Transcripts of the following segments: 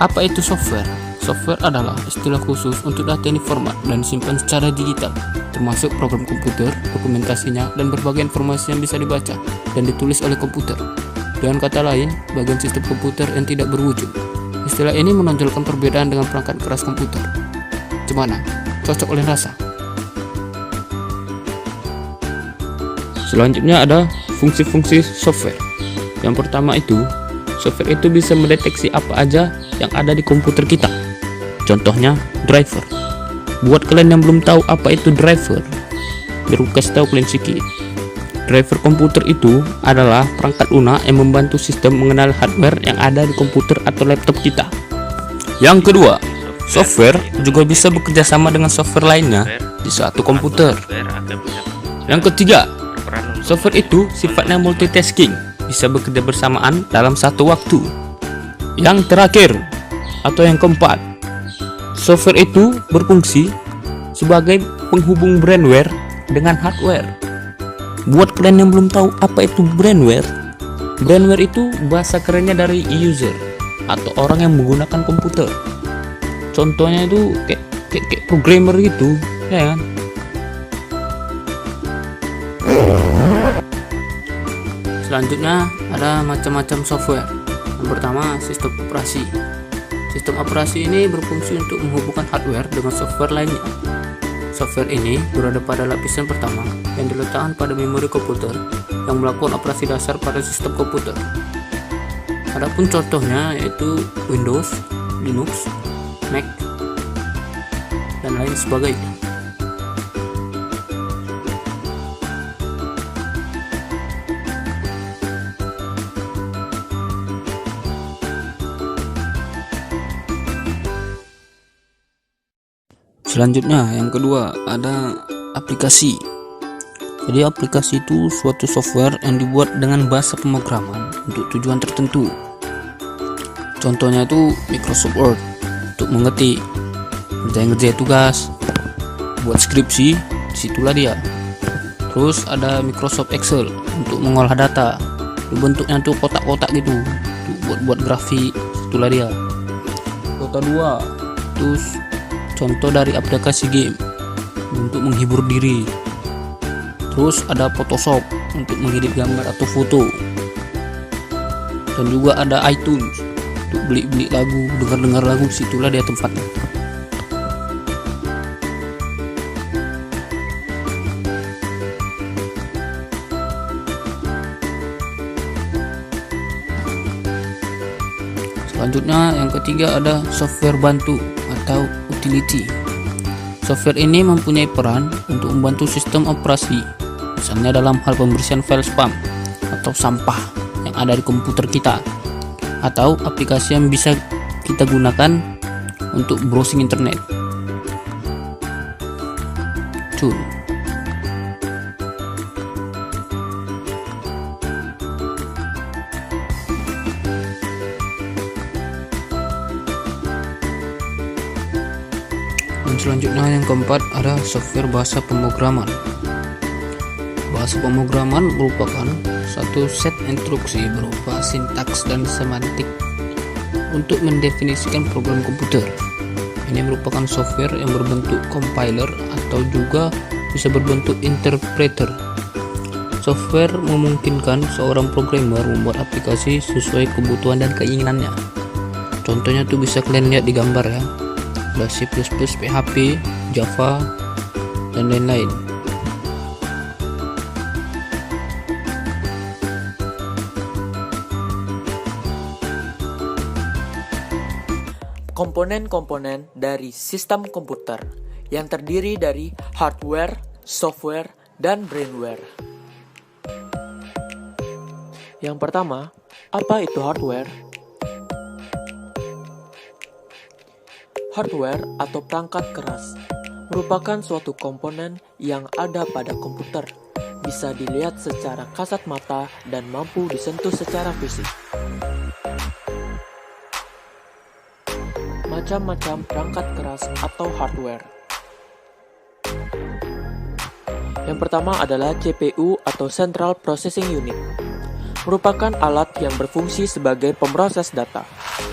Apa itu software? Software adalah istilah khusus untuk data yang diformat dan disimpan secara digital, termasuk program komputer, dokumentasinya, dan berbagai informasi yang bisa dibaca dan ditulis oleh komputer. Dengan kata lain, bagian sistem komputer yang tidak berwujud. Istilah ini menonjolkan perbedaan dengan perangkat keras komputer. Gimana? Cocok oleh rasa? Selanjutnya ada fungsi-fungsi software. Yang pertama itu, software itu bisa mendeteksi apa aja yang ada di komputer kita. Contohnya driver. Buat kalian yang belum tahu apa itu driver, biar aku kasih tahu kalian sedikit. Driver komputer itu adalah perangkat lunak yang membantu sistem mengenal hardware yang ada di komputer atau laptop kita. Yang kedua, software juga bisa bekerja sama dengan software lainnya di suatu komputer. Yang ketiga, software itu sifatnya multitasking, bisa bekerja bersamaan dalam satu waktu. Yang terakhir atau yang keempat, software itu berfungsi sebagai penghubung brainware dengan hardware. Buat kalian yang belum tahu apa itu brainware itu bahasa kerennya dari user atau orang yang menggunakan komputer. Contohnya itu kayak programmer gitu, ya kan? Selanjutnya ada macam-macam software. Yang pertama, sistem operasi. Sistem operasi ini berfungsi untuk menghubungkan hardware dengan software lainnya. Software ini berada pada lapisan pertama yang diletakkan pada memori komputer yang melakukan operasi dasar pada sistem komputer. Adapun contohnya yaitu Windows, Linux, Mac, dan lain sebagainya. Selanjutnya yang kedua ada aplikasi. Jadi aplikasi itu suatu software yang dibuat dengan bahasa pemrograman untuk tujuan tertentu. Contohnya itu Microsoft Word untuk mengetik, ngerjain tugas, buat skripsi, disitulah dia. Terus ada Microsoft Excel untuk mengolah data, bentuknya tuh kotak-kotak gitu, untuk buat grafik, itulah dia. Dota 2, terus contoh dari aplikasi game untuk menghibur diri. Terus ada Photoshop untuk mengedit gambar atau foto. Dan juga ada iTunes untuk beli lagu, dengar lagu, situlah dia tempatnya. Selanjutnya yang ketiga ada software bantu atau utility. Software ini mempunyai peran untuk membantu sistem operasi, misalnya dalam hal pembersihan file spam atau sampah yang ada di komputer kita, atau aplikasi yang bisa kita gunakan untuk browsing internet. Tool. Dan selanjutnya yang keempat ada software bahasa pemrograman. Bahasa pemrograman merupakan satu set instruksi berupa sintaks dan semantik untuk mendefinisikan program komputer. Ini merupakan software yang berbentuk compiler atau juga bisa berbentuk interpreter. Software memungkinkan seorang programmer membuat aplikasi sesuai kebutuhan dan keinginannya. Contohnya tuh bisa kalian lihat di gambar ya. Ada C++, PHP, Java, dan lain-lain. Komponen-komponen dari sistem komputer yang terdiri dari hardware, software, dan brainware. Yang pertama, apa itu hardware? Hardware atau perangkat keras merupakan suatu komponen yang ada pada komputer, bisa dilihat secara kasat mata dan mampu disentuh secara fisik. Macam-macam perangkat keras atau hardware. Yang pertama adalah CPU atau Central Processing Unit. merupakan alat yang berfungsi sebagai pemroses data.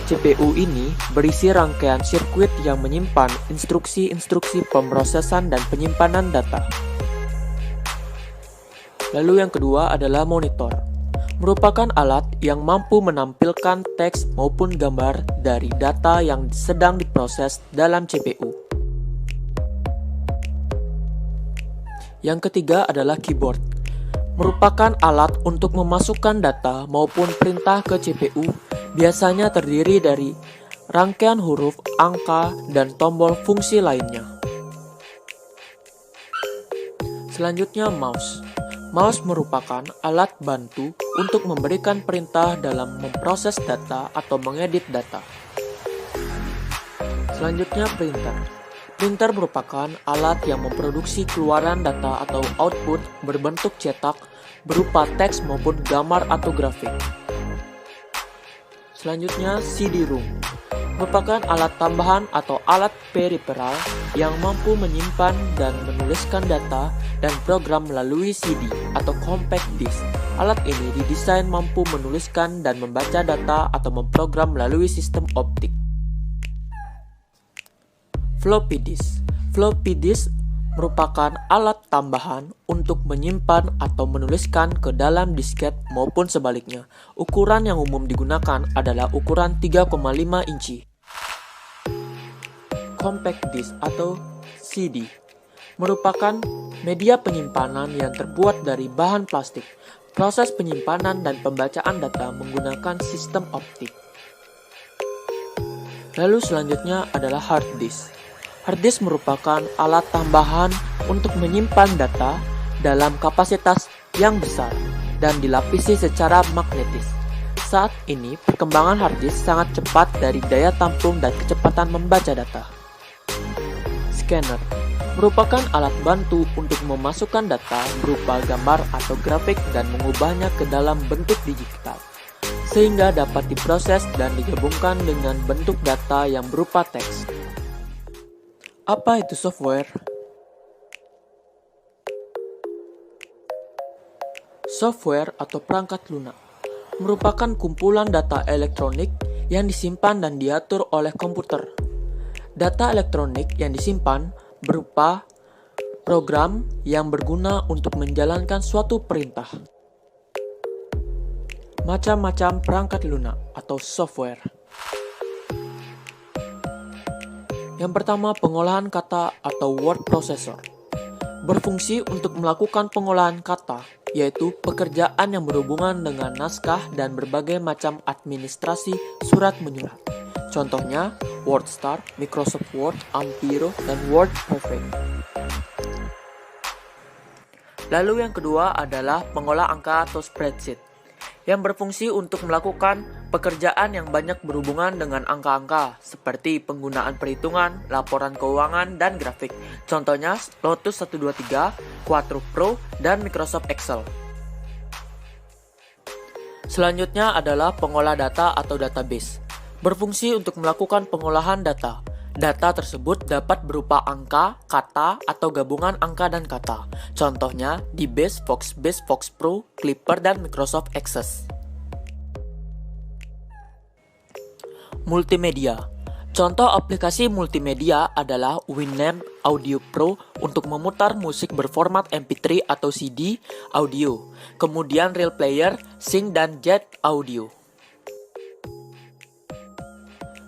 CPU ini berisi rangkaian sirkuit yang menyimpan instruksi-instruksi pemrosesan dan penyimpanan data. Lalu yang kedua adalah monitor. Merupakan alat yang mampu menampilkan teks maupun gambar dari data yang sedang diproses dalam CPU. Yang ketiga adalah keyboard. Merupakan alat untuk memasukkan data maupun perintah ke CPU, biasanya terdiri dari rangkaian huruf, angka, dan tombol fungsi lainnya. Selanjutnya mouse. Mouse merupakan alat bantu untuk memberikan perintah dalam memproses data atau mengedit data. Selanjutnya printer. Printer merupakan alat yang memproduksi keluaran data atau output berbentuk cetak berupa teks maupun gambar atau grafik. Selanjutnya CD-ROM. Merupakan alat tambahan atau alat periferal yang mampu menyimpan dan menuliskan data dan program melalui CD atau compact disc. Alat ini didesain mampu menuliskan dan membaca data atau memprogram melalui sistem optik. Floppy disk. Floppy disk merupakan alat tambahan untuk menyimpan atau menuliskan ke dalam disket maupun sebaliknya. Ukuran yang umum digunakan adalah ukuran 3,5 inci. Compact disk atau CD merupakan media penyimpanan yang terbuat dari bahan plastik. Proses penyimpanan dan pembacaan data menggunakan sistem optik. Lalu selanjutnya adalah hard disk. Hard disk merupakan alat tambahan untuk menyimpan data dalam kapasitas yang besar dan dilapisi secara magnetis. Saat ini, perkembangan hard disk sangat cepat dari daya tampung dan kecepatan membaca data. Scanner merupakan alat bantu untuk memasukkan data berupa gambar atau grafik dan mengubahnya ke dalam bentuk digital, sehingga dapat diproses dan digabungkan dengan bentuk data yang berupa teks. Apa itu software? Software atau perangkat lunak merupakan kumpulan data elektronik yang disimpan dan diatur oleh komputer. Data elektronik yang disimpan berupa program yang berguna untuk menjalankan suatu perintah. Macam-macam perangkat lunak atau software. Yang pertama, pengolahan kata atau word processor. Berfungsi untuk melakukan pengolahan kata, yaitu pekerjaan yang berhubungan dengan naskah dan berbagai macam administrasi surat menyurat. Contohnya, WordStar, Microsoft Word, Ampiro, dan WordPerfect. Lalu yang kedua adalah pengolah angka atau spreadsheet, yang berfungsi untuk melakukan pekerjaan yang banyak berhubungan dengan angka-angka, seperti penggunaan perhitungan, laporan keuangan, dan grafik. Contohnya, Lotus 123, Quattro Pro, dan Microsoft Excel. Selanjutnya adalah pengolah data atau database. Berfungsi untuk melakukan pengolahan data. Data tersebut dapat berupa angka, kata, atau gabungan angka dan kata. Contohnya, DBase, Foxbase, Fox Pro, Clipper, dan Microsoft Access. Multimedia. Contoh aplikasi multimedia adalah Winamp Audio Pro untuk memutar musik berformat MP3 atau CD audio. Kemudian Real Player, Sync, dan Jet Audio.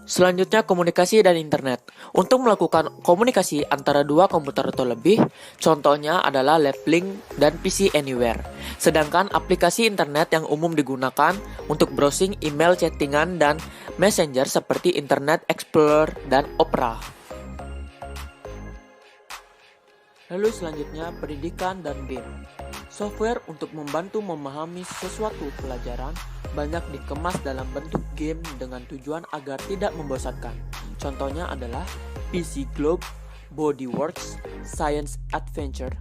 Selanjutnya, komunikasi dan internet. Untuk melakukan komunikasi antara dua komputer atau lebih, contohnya adalah Laplink dan PC Anywhere. Sedangkan aplikasi internet yang umum digunakan untuk browsing email, chattingan, dan messenger seperti Internet Explorer dan Opera. Lalu selanjutnya, pendidikan dan game. Software untuk membantu memahami sesuatu pelajaran banyak dikemas dalam bentuk game dengan tujuan agar tidak membosankan. Contohnya adalah PC Globe, Bodyworks, Science Adventure,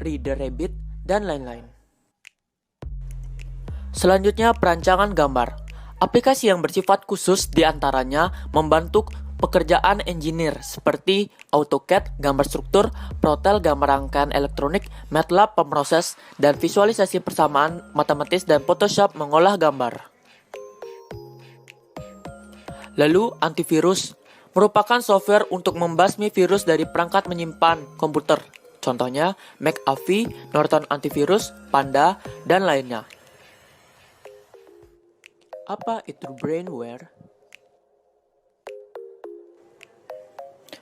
Reader Rabbit, dan lain-lain. Selanjutnya, perancangan gambar. Aplikasi yang bersifat khusus diantaranya membantu pekerjaan engineer seperti AutoCAD, gambar struktur, Protel, gambar rangkaian elektronik, MATLAB, pemroses, dan visualisasi persamaan matematis, dan Photoshop mengolah gambar. Lalu, antivirus merupakan software untuk membasmi virus dari perangkat menyimpan komputer. Contohnya, McAfee, Norton Antivirus, Panda, dan lainnya. Apa itu brainware?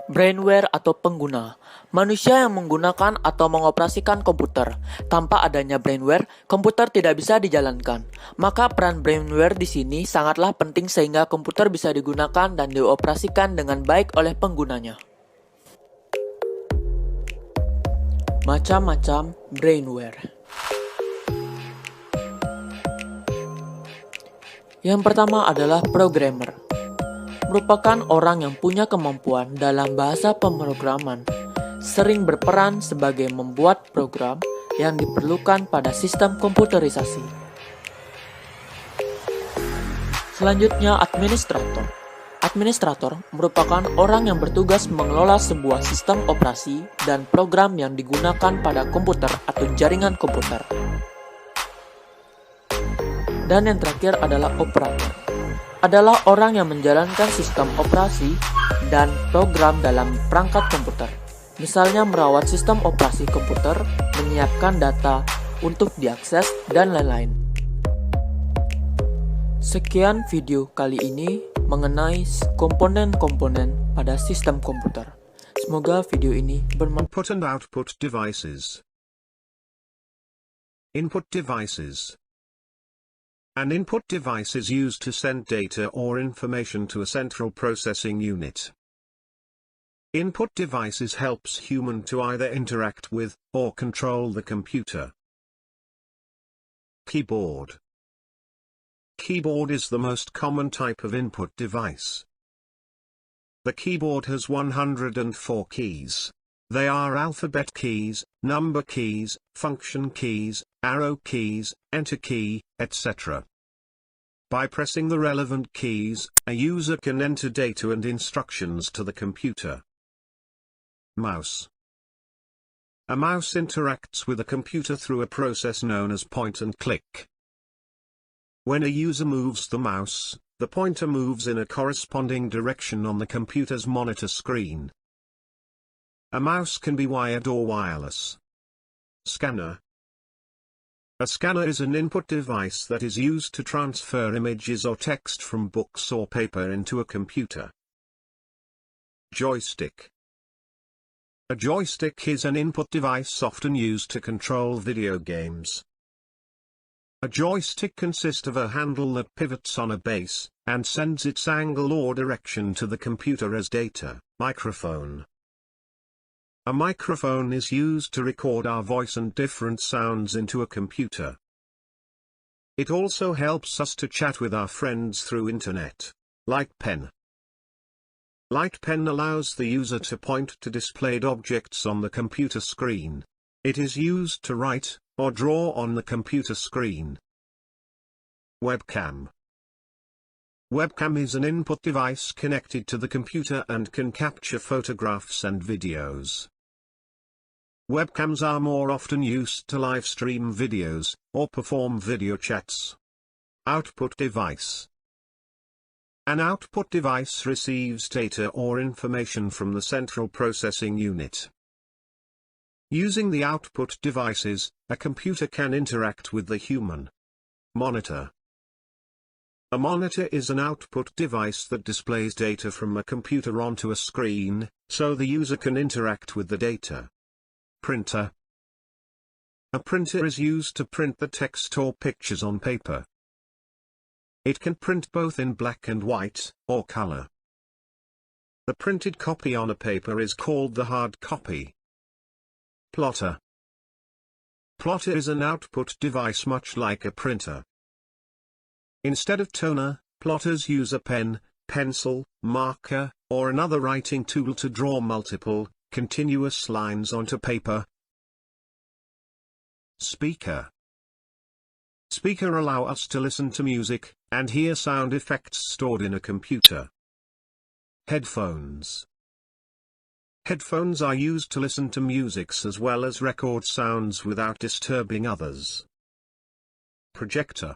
Brainware atau pengguna, manusia yang menggunakan atau mengoperasikan komputer. Tanpa adanya brainware, komputer tidak bisa dijalankan. Maka peran brainware di sini sangatlah penting sehingga komputer bisa digunakan dan dioperasikan dengan baik oleh penggunanya. Macam-macam brainware. Yang pertama adalah programmer. Merupakan orang yang punya kemampuan dalam bahasa pemrograman, sering berperan sebagai membuat program yang diperlukan pada sistem komputerisasi. Selanjutnya, administrator. Administrator merupakan orang yang bertugas mengelola sebuah sistem operasi dan program yang digunakan pada komputer atau jaringan komputer. Dan yang terakhir adalah operator. Adalah orang yang menjalankan sistem operasi dan program dalam perangkat komputer. Misalnya merawat sistem operasi komputer, menyiapkan data untuk diakses, dan lain-lain. Sekian video kali ini mengenai komponen-komponen pada sistem komputer. Semoga video ini bermanfaat. Input and output devices. Input devices. An input device is used to send data or information to a central processing unit. Input devices helps human to either interact with, or control the computer. Keyboard. Keyboard is the most common type of input device. The keyboard has 104 keys. They are alphabet keys, number keys, function keys, arrow keys, enter key, etc. By pressing the relevant keys, a user can enter data and instructions to the computer. Mouse. A mouse interacts with a computer through a process known as point and click. When a user moves the mouse, the pointer moves in a corresponding direction on the computer's monitor screen. A mouse can be wired or wireless. Scanner. A scanner is an input device that is used to transfer images or text from books or paper into a computer. Joystick. A joystick is an input device often used to control video games. A joystick consists of a handle that pivots on a base, and sends its angle or direction to the computer as data. Microphone. A microphone is used to record our voice and different sounds into a computer. It also helps us to chat with our friends through internet. Light pen. Light pen allows the user to point to displayed objects on the computer screen. It is used to write, or draw on the computer screen. Webcam. Webcam is an input device connected to the computer and can capture photographs and videos. Webcams are more often used to live stream videos, or perform video chats. Output device. An output device receives data or information from the central processing unit. Using the output devices, a computer can interact with the human. Monitor. A monitor is an output device that displays data from a computer onto a screen, so the user can interact with the data. Printer. A printer is used to print the text or pictures on paper. It can print both in black and white, or color. The printed copy on a paper is called the hard copy. Plotter. Plotter is an output device much like a printer. Instead of toner, plotters use a pen, pencil, marker, or another writing tool to draw multiple, continuous lines onto paper. Speaker. Speaker allow us to listen to music, and hear sound effects stored in a computer. Headphones. Headphones are used to listen to music as well as record sounds without disturbing others. Projector.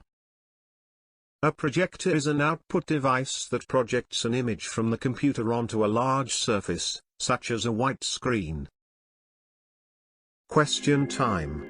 A projector is an output device that projects an image from the computer onto a large surface, such as a white screen. Question time.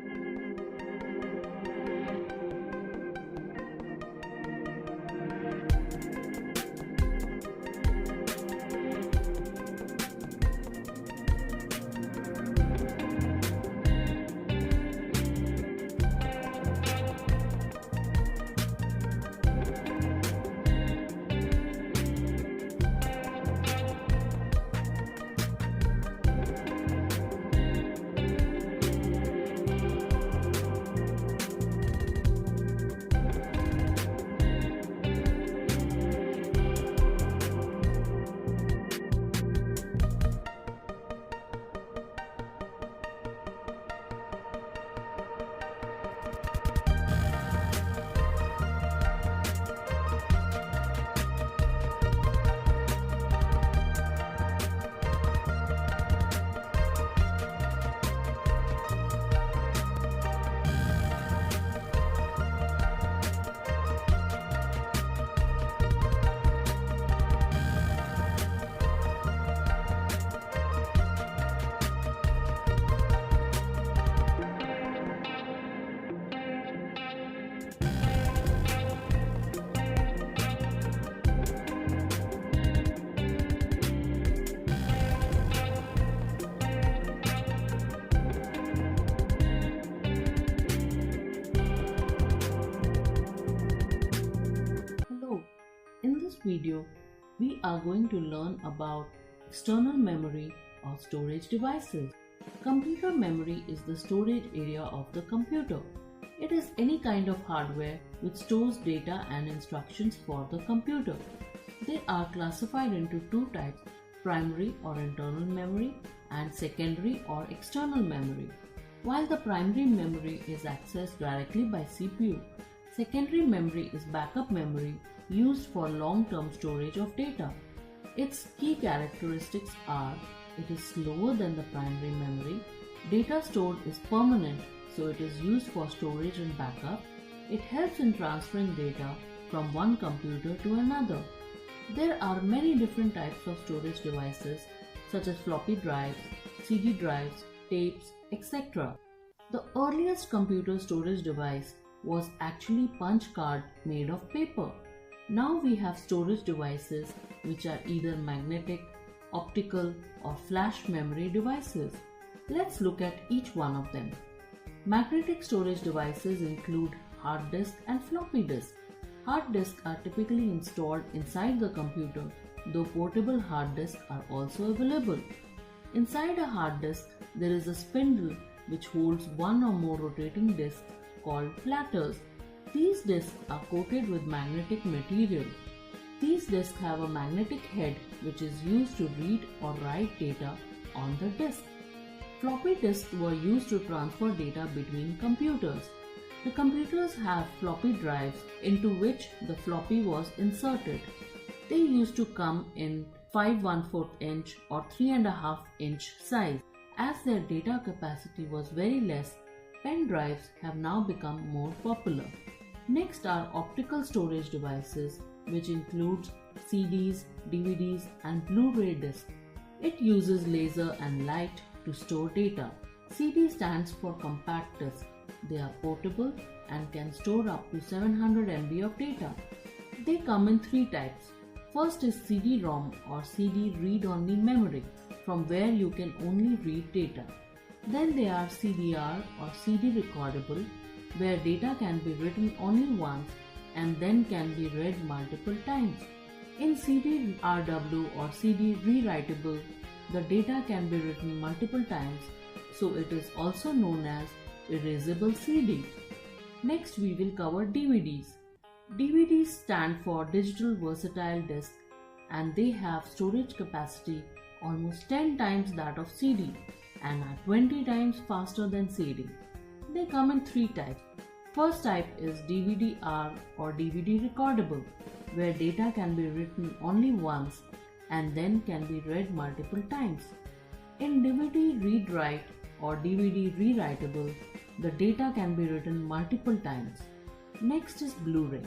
Hello, in this video, we are going to learn about external memory or storage devices. Computer memory is the storage area of the computer. It is any kind of hardware which stores data and instructions for the computer. They are classified into two types, primary or internal memory and secondary or external memory. While the primary memory is accessed directly by CPU, secondary memory is backup memory used for long-term storage of data. Its key characteristics are: it is slower than the primary memory, data stored is permanent, so it is used for storage and backup, it helps in transferring data from one computer to another. There are many different types of storage devices such as floppy drives, CD drives, tapes, etc. The earliest computer storage device was actually punch card made of paper. Now we have storage devices which are either magnetic, optical or flash memory devices. Let's look at each one of them. Magnetic storage devices include hard disk and floppy disk. Hard disks are typically installed inside the computer, though portable hard disks are also available. Inside a hard disk, there is a spindle which holds one or more rotating disks called platters. These disks are coated with magnetic material. These disks have a magnetic head which is used to read or write data on the disk. Floppy disks were used to transfer data between computers. The computers have floppy drives into which the floppy was inserted. They used to come in 5 1/4 inch or 3.5 inch size. As their data capacity was very less, pen drives have now become more popular. Next are optical storage devices, which includes CDs, DVDs and Blu-ray discs. It uses laser and light to store data. CD stands for compact disc. They are portable and can store up to 700 MB of data. They come in three types. First is CD-ROM or CD read-only memory, from where you can only read data. Then they are CDR or CD recordable, where data can be written only once and then can be read multiple times. In CD-RW or CD rewritable, the data can be written multiple times, so it is also known as erasable CD. Next we will cover DVDs. DVDs stand for Digital Versatile Disc and they have storage capacity almost 10 times that of CD and are 20 times faster than CD. They come in three types. First type is DVD-R or DVD recordable, where data can be written only once and then can be read multiple times. In DVD read-write or DVD rewritable, the data can be written multiple times. Next is Blu-ray.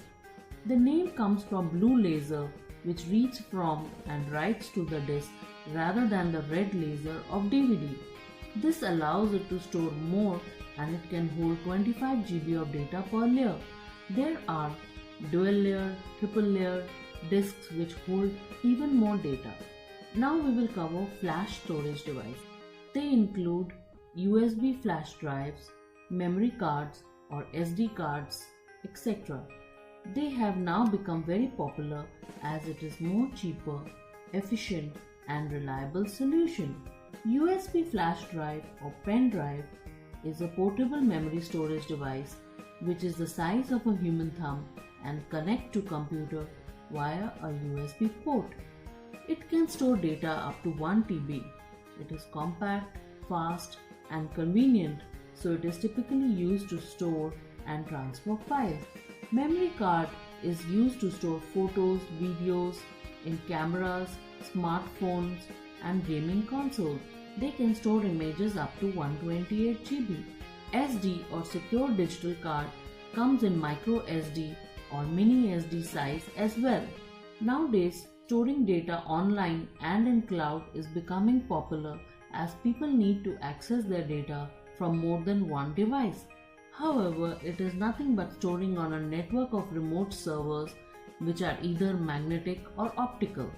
The name comes from blue laser, which reads from and writes to the disc rather than the red laser of DVD. This allows it to store more, and it can hold 25 GB of data per layer. There are dual layer, triple layer discs which hold even more data. Now we will cover flash storage device. They include USB flash drives, memory cards or SD cards, etc. They have now become very popular as it is more cheaper, efficient and reliable solution. USB flash drive or pen drive is a portable memory storage device which is the size of a human thumb and connect to computer via a USB port. It can store data up to 1 TB. It is compact, fast and convenient, so it is typically used to store and transfer files. Memory card is used to store photos, videos in cameras, smartphones and gaming consoles. They can store images up to 128 GB. SD or secure digital card comes in micro SD or mini SD size as well. Nowadays, storing data online and in cloud is becoming popular as people need to access their data from more than one device. However, it is nothing but storing on a network of remote servers which are either magnetic or optical.